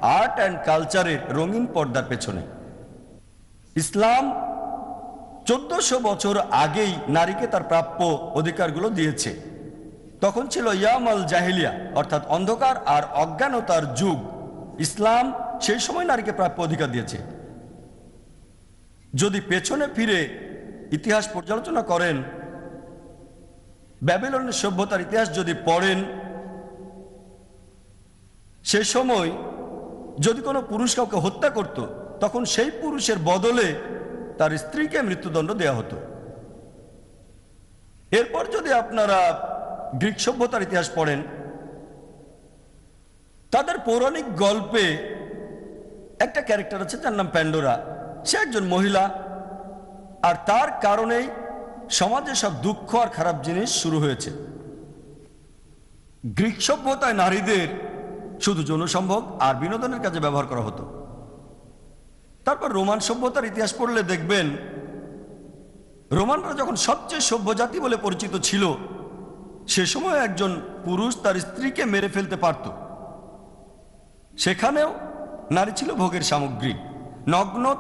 Art and কালচারের রঙিন পর্দার পেছনে। ইসলাম 1400 বছর আগেই নারীকে তার প্রাপ্য অধিকারগুলো দিয়েছে। তখন ছিল ইয়ামাল জাহিলিয়া, অর্থাৎ অন্ধকার আর অজ্ঞানতার যুগ। ইসলাম সেই সময় নারীকে প্রাপ্য অধিকার দিয়েছে। যদি পেছনে ফিরে ইতিহাস পর্যালোচনা করেন, ব্যাবিলনের সভ্যতার ইতিহাস যদি পড়েন, সে সময় যদি কোনো পুরুষ কাউকে হত্যা করত, তখন সেই পুরুষের বদলে তার স্ত্রীকে মৃত্যুদণ্ড দেওয়া হতো। এরপর যদি আপনারা গ্রিক সভ্যতার ইতিহাস পড়েন, তাদের পৌরাণিক গল্পে একটা ক্যারেক্টার আছে যার নাম প্যান্ডোরা। সে একজন মহিলা, আর তার কারণেই সমাজে সব দুঃখ আর খারাপ জিনিস শুরু হয়েছে। গ্রিক সভ্যতায় নারীদের শুধু যৌন সম্ভোগ আর বিনোদনের কাজে ব্যবহার করা হতো। তারপর রোমান সভ্যতার ইতিহাস পড়লে দেখবেন, রোমানরা যখন সবচেয়ে সভ্য জাতি বলে পরিচিত ছিল, সে সময় একজন পুরুষ তার স্ত্রীকে মেরে ফেলতে পারত। সেখানেও নারী ছিল ভোগের সামগ্রী। নগ্ন